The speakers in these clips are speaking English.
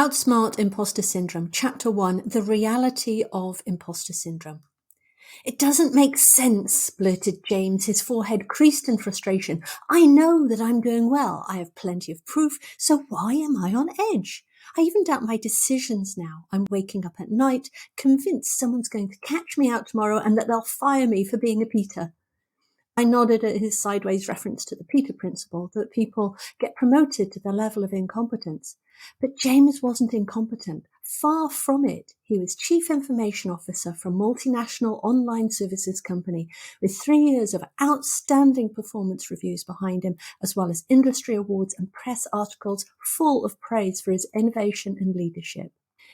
Outsmart Imposter Syndrome, Chapter 1, The Reality of Imposter Syndrome. "It doesn't make sense," blurted James, his forehead creased in frustration. "I know that I'm doing well. I have plenty of proof, so why am I on edge? I even doubt my decisions now. I'm waking up at night, convinced someone's going to catch me out tomorrow and that they'll fire me for being a Peter." I nodded at his sideways reference to the Peter principle, that people get promoted to the level of incompetence. But James wasn't incompetent. Far from it. He was Chief Information Officer for a multinational online services company with 3 years of outstanding performance reviews behind him, as well as industry awards and press articles full of praise for his innovation and leadership.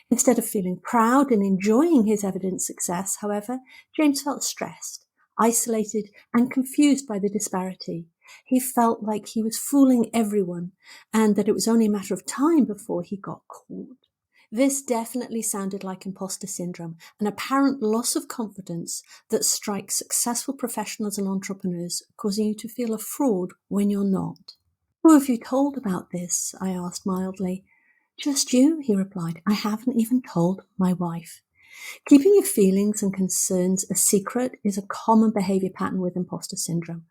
Instead of feeling proud and enjoying his evident success, however, James felt stressed, isolated, and confused by the disparity. He felt like he was fooling everyone and that it was only a matter of time before he got caught. This definitely sounded like imposter syndrome, an apparent loss of confidence that strikes successful professionals and entrepreneurs, causing you to feel a fraud when you're not. "Who have you told about this?" I asked mildly. "Just you," he replied. "I haven't even told my wife." Keeping your feelings and concerns a secret is a common behavior pattern with imposter syndrome.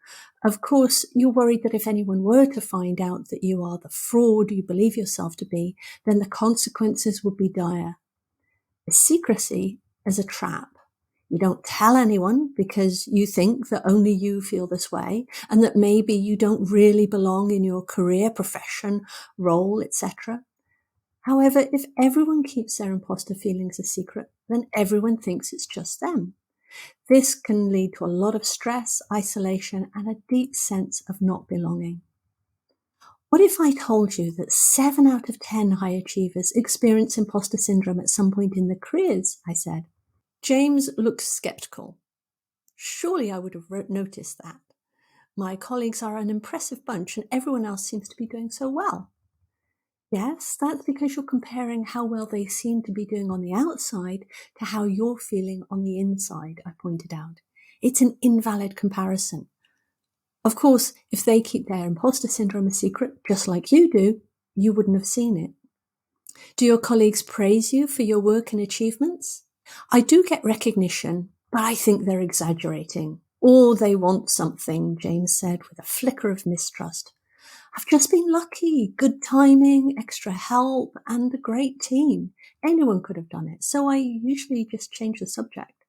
Of course, you're worried that if anyone were to find out that you are the fraud you believe yourself to be, then the consequences would be dire. The secrecy is a trap. You don't tell anyone because you think that only you feel this way and that maybe you don't really belong in your career, profession, role, etc. However, if everyone keeps their imposter feelings a secret, then everyone thinks it's just them. This can lead to a lot of stress, isolation, and a deep sense of not belonging. "What if I told you that 7 out of 10 high achievers experience imposter syndrome at some point in their careers?" I said. James looked skeptical. "Surely I would have noticed that. My colleagues are an impressive bunch and everyone else seems to be doing so well." "Yes, that's because you're comparing how well they seem to be doing on the outside to how you're feeling on the inside," I pointed out. "It's an invalid comparison. Of course, if they keep their imposter syndrome a secret, just like you do, you wouldn't have seen it." "Do your colleagues praise you for your work and achievements?" "I do get recognition, but I think they're exaggerating. Or they want something," James said with a flicker of mistrust. "I've just been lucky, good timing, extra help, and a great team. Anyone could have done it, so I usually just change the subject."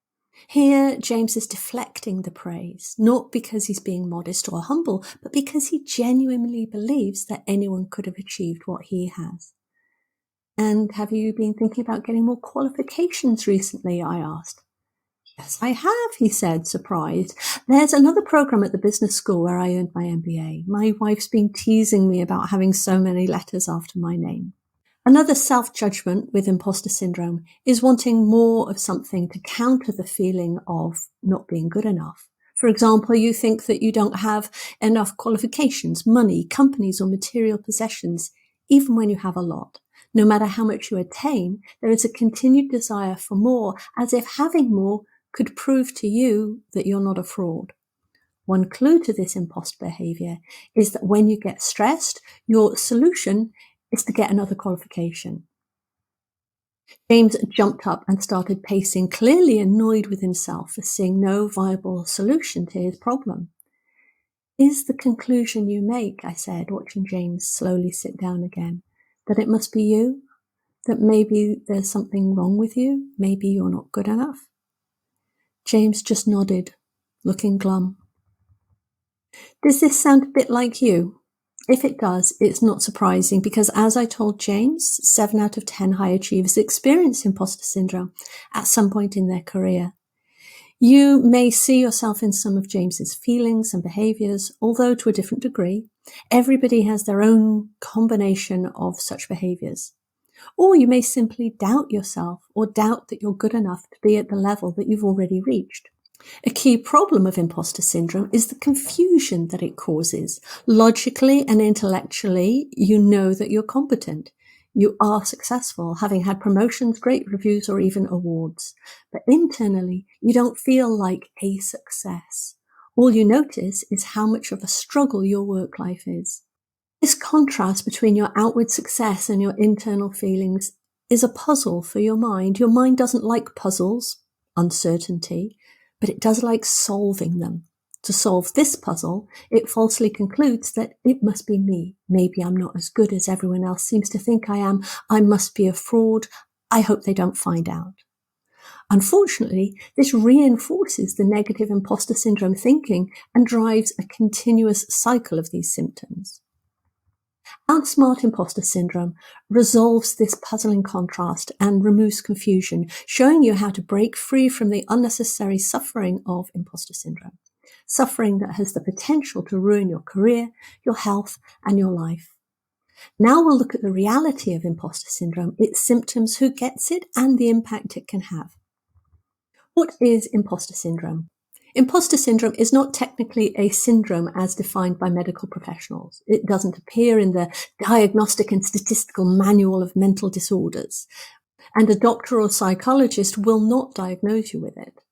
Here, James is deflecting the praise, not because he's being modest or humble, but because he genuinely believes that anyone could have achieved what he has. "And have you been thinking about getting more qualifications recently?" I asked. "Yes, I have," he said, surprised. "There's another program at the business school where I earned my MBA. My wife's been teasing me about having so many letters after my name." Another self-judgment with imposter syndrome is wanting more of something to counter the feeling of not being good enough. For example, you think that you don't have enough qualifications, money, companies, or material possessions, even when you have a lot. No matter how much you attain, there is a continued desire for more, as if having more could prove to you that you're not a fraud. One clue to this imposter behavior is that when you get stressed, your solution is to get another qualification. James jumped up and started pacing, clearly annoyed with himself for seeing no viable solution to his problem. "Is the conclusion you make," I said, watching James slowly sit down again, "that it must be you? That maybe there's something wrong with you? Maybe you're not good enough?" James just nodded, looking glum. "Does this sound a bit like you?" If it does, it's not surprising because, as I told James, 7 out of 10 high achievers experience imposter syndrome at some point in their career. You may see yourself in some of James's feelings and behaviors, although to a different degree. Everybody has their own combination of such behaviors. Or you may simply doubt yourself or doubt that you're good enough to be at the level that you've already reached. A key problem of imposter syndrome is the confusion that it causes. Logically and intellectually, you know that you're competent. You are successful, having had promotions, great reviews, or even awards. But internally, you don't feel like a success. All you notice is how much of a struggle your work life is. This contrast between your outward success and your internal feelings is a puzzle for your mind. Your mind doesn't like puzzles, uncertainty, but it does like solving them. To solve this puzzle, it falsely concludes that it must be me. Maybe I'm not as good as everyone else seems to think I am. I must be a fraud. I hope they don't find out. Unfortunately, this reinforces the negative imposter syndrome thinking and drives a continuous cycle of these symptoms. Outsmart Imposter Syndrome resolves this puzzling contrast and removes confusion, showing you how to break free from the unnecessary suffering of imposter syndrome, suffering that has the potential to ruin your career, your health, and your life. Now we'll look at the reality of imposter syndrome, its symptoms, who gets it, and the impact it can have. What is imposter syndrome? Imposter syndrome is not technically a syndrome as defined by medical professionals. It doesn't appear in the Diagnostic and Statistical Manual of Mental Disorders, and a doctor or psychologist will not diagnose you with it.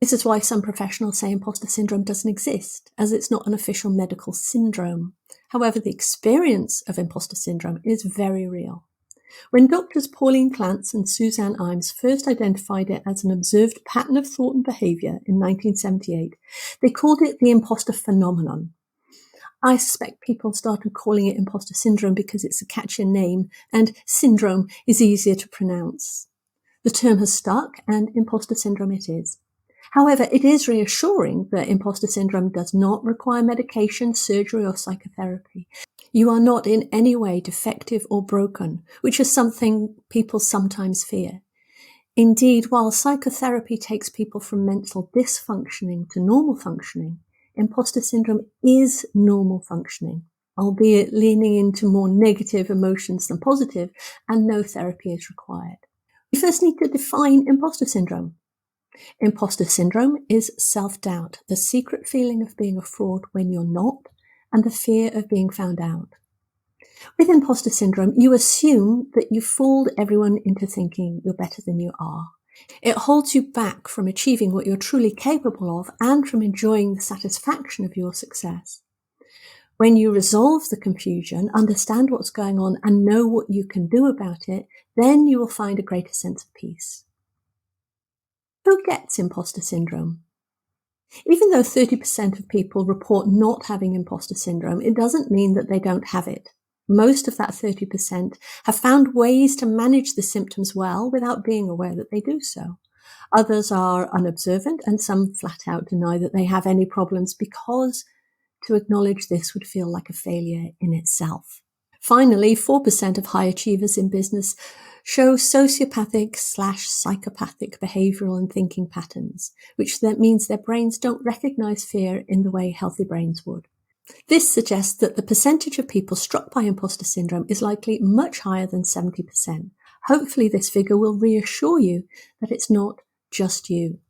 This is why some professionals say imposter syndrome doesn't exist, as it's not an official medical syndrome. However, the experience of imposter syndrome is very real. When doctors Pauline Clance and Suzanne Imes first identified it as an observed pattern of thought and behavior in 1978, they called it the imposter phenomenon. I suspect people started calling it imposter syndrome because it's a catchier name and syndrome is easier to pronounce. The term has stuck, and imposter syndrome it is. However, it is reassuring that imposter syndrome does not require medication, surgery, or psychotherapy. You are not in any way defective or broken, which is something people sometimes fear. Indeed, while psychotherapy takes people from mental dysfunctioning to normal functioning, imposter syndrome is normal functioning, albeit leaning into more negative emotions than positive, and no therapy is required. We first need to define imposter syndrome. Imposter syndrome is self-doubt, the secret feeling of being a fraud when you're not, and the fear of being found out. With imposter syndrome, you assume that you fooled everyone into thinking you're better than you are. It holds you back from achieving what you're truly capable of and from enjoying the satisfaction of your success. When you resolve the confusion, understand what's going on, and know what you can do about it, then you will find a greater sense of peace. Who gets imposter syndrome? Even though 30% of people report not having imposter syndrome, it doesn't mean that they don't have it. Most of that 30% have found ways to manage the symptoms well without being aware that they do so. Others are unobservant, and some flat out deny that they have any problems because to acknowledge this would feel like a failure in itself. Finally, 4% of high achievers in business show sociopathic/psychopathic behavioral and thinking patterns, which means their brains don't recognize fear in the way healthy brains would. This suggests that the percentage of people struck by imposter syndrome is likely much higher than 70%. Hopefully this figure will reassure you that it's not just you.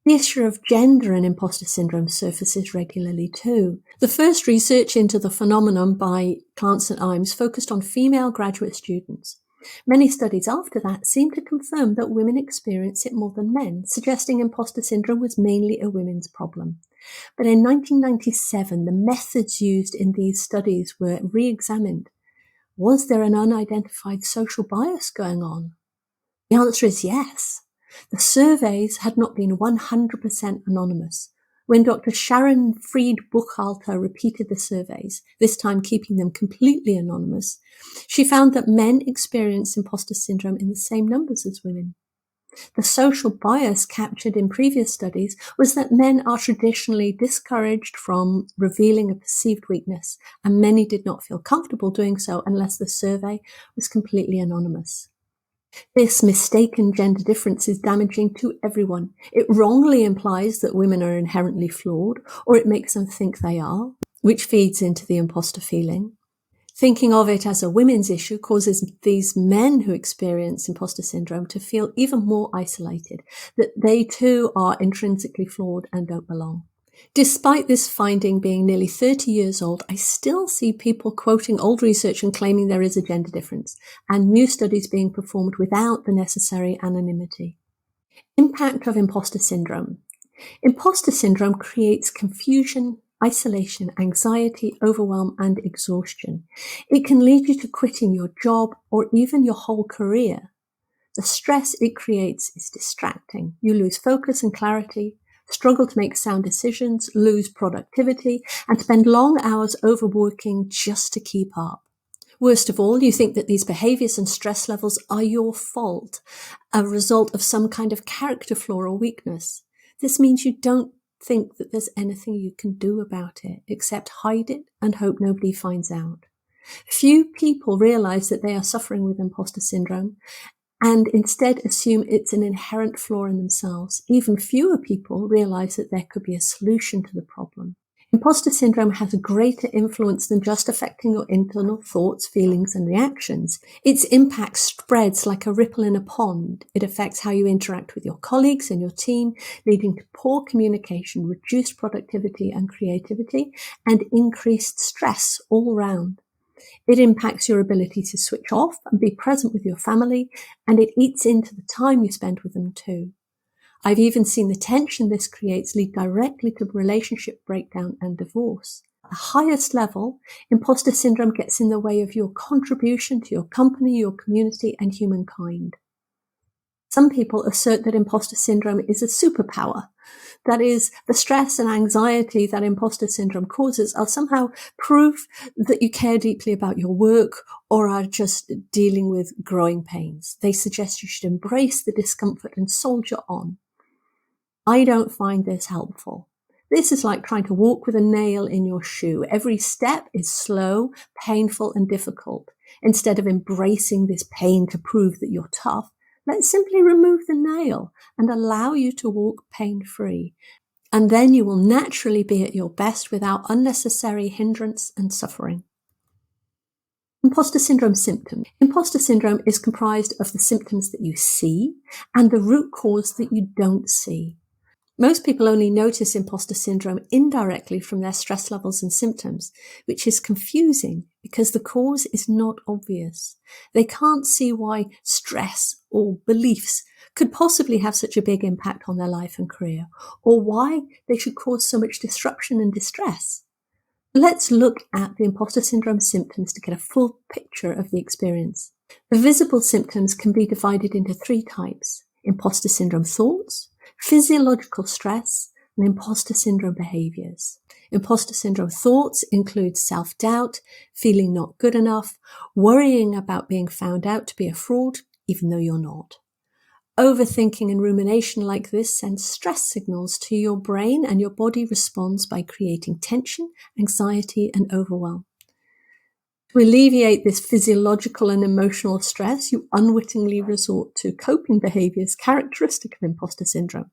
The issue of gender and imposter syndrome surfaces regularly too. The first research into the phenomenon by Clance and Imes focused on female graduate students. Many studies after that seem to confirm that women experience it more than men, suggesting imposter syndrome was mainly a women's problem. But in 1997, the methods used in these studies were re-examined. Was there an unidentified social bias going on? The answer is yes. The surveys had not been 100% anonymous. When Dr. Sharon Fried-Buchalter repeated the surveys, this time keeping them completely anonymous, she found that men experience imposter syndrome in the same numbers as women. The social bias captured in previous studies was that men are traditionally discouraged from revealing a perceived weakness, and many did not feel comfortable doing so unless the survey was completely anonymous. This mistaken gender difference is damaging to everyone. It wrongly implies that women are inherently flawed, or it makes them think they are, which feeds into the imposter feeling. Thinking of it as a women's issue causes these men who experience imposter syndrome to feel even more isolated, that they too are intrinsically flawed and don't belong. Despite this finding being nearly 30 years old, I still see people quoting old research and claiming there is a gender difference, and new studies being performed without the necessary anonymity. Impact of imposter syndrome. Imposter syndrome creates confusion isolation, anxiety, overwhelm, and exhaustion. It can lead you to quitting your job or even your whole career. The stress it creates is distracting. You lose focus and clarity, struggle to make sound decisions, lose productivity, and spend long hours overworking just to keep up. Worst of all, you think that these behaviors and stress levels are your fault, a result of some kind of character flaw or weakness. This means you don't think that there's anything you can do about it except hide it and hope nobody finds out. Few people realize that they are suffering with imposter syndrome and instead assume it's an inherent flaw in themselves. Even fewer people realize that there could be a solution to the problem. Imposter syndrome has a greater influence than just affecting your internal thoughts, feelings, and reactions. Its impact spreads like a ripple in a pond. It affects how you interact with your colleagues and your team, leading to poor communication, reduced productivity and creativity, and increased stress all around. It impacts your ability to switch off and be present with your family, and it eats into the time you spend with them too. I've even seen the tension this creates lead directly to relationship breakdown and divorce. At the highest level, imposter syndrome gets in the way of your contribution to your company, your community, and humankind. Some people assert that imposter syndrome is a superpower. That is, the stress and anxiety that imposter syndrome causes are somehow proof that you care deeply about your work or are just dealing with growing pains. They suggest you should embrace the discomfort and soldier on. I don't find this helpful. This is like trying to walk with a nail in your shoe. Every step is slow, painful, and difficult. Instead of embracing this pain to prove that you're tough, let's simply remove the nail and allow you to walk pain-free. And then you will naturally be at your best without unnecessary hindrance and suffering. Imposter syndrome symptoms. Imposter syndrome is comprised of the symptoms that you see and the root cause that you don't see. Most people only notice imposter syndrome indirectly from their stress levels and symptoms, which is confusing because the cause is not obvious. They can't see why stress or beliefs could possibly have such a big impact on their life and career, or why they should cause so much disruption and distress. Let's look at the imposter syndrome symptoms to get a full picture of the experience. The visible symptoms can be divided into 3 types: imposter syndrome thoughts, physiological stress, and imposter syndrome behaviors. Imposter syndrome thoughts include self-doubt, feeling not good enough, worrying about being found out to be a fraud, even though you're not. Overthinking and rumination like this sends stress signals to your brain, and your body responds by creating tension, anxiety, and overwhelm. To alleviate this physiological and emotional stress, you unwittingly resort to coping behaviors characteristic of imposter syndrome.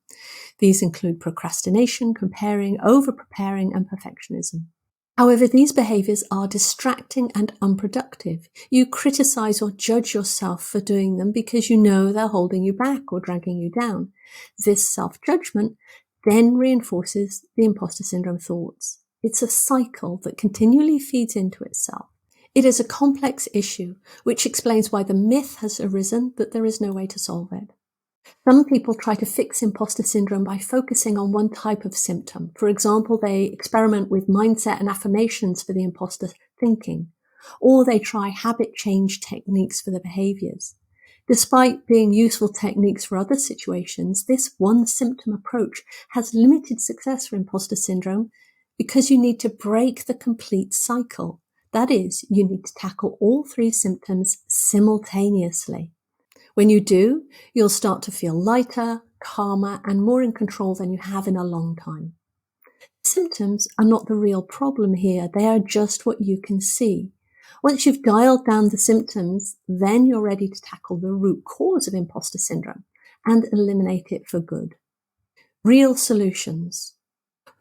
These include procrastination, comparing, over-preparing, and perfectionism. However, these behaviors are distracting and unproductive. You criticize or judge yourself for doing them because you know they're holding you back or dragging you down. This self-judgment then reinforces the imposter syndrome thoughts. It's a cycle that continually feeds into itself. It is a complex issue, which explains why the myth has arisen that there is no way to solve it. Some people try to fix imposter syndrome by focusing on one type of symptom. For example, they experiment with mindset and affirmations for the imposter thinking, or they try habit change techniques for the behaviors. Despite being useful techniques for other situations, this one symptom approach has limited success for imposter syndrome because you need to break the complete cycle. That is, you need to tackle all 3 symptoms simultaneously. When you do, you'll start to feel lighter, calmer, and more in control than you have in a long time. Symptoms are not the real problem here. They are just what you can see. Once you've dialed down the symptoms, then you're ready to tackle the root cause of imposter syndrome and eliminate it for good. Real solutions.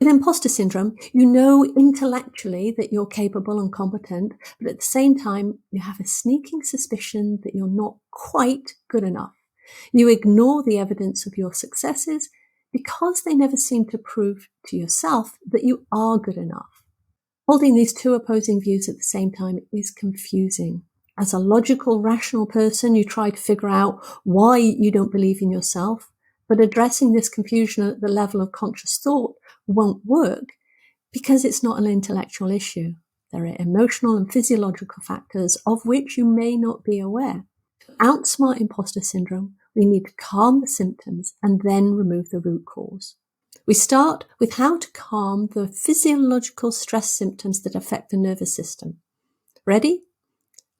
With imposter syndrome, you know intellectually that you're capable and competent, but at the same time, you have a sneaking suspicion that you're not quite good enough. You ignore the evidence of your successes because they never seem to prove to yourself that you are good enough. Holding these 2 opposing views at the same time is confusing. As a logical, rational person, you try to figure out why you don't believe in yourself, but addressing this confusion at the level of conscious thought won't work Because it's not an intellectual issue. There are emotional and physiological factors of which you may not be aware. To outsmart imposter syndrome, we need to calm the symptoms and then remove the root cause. We start with how to calm the physiological stress symptoms that affect the nervous system. Ready?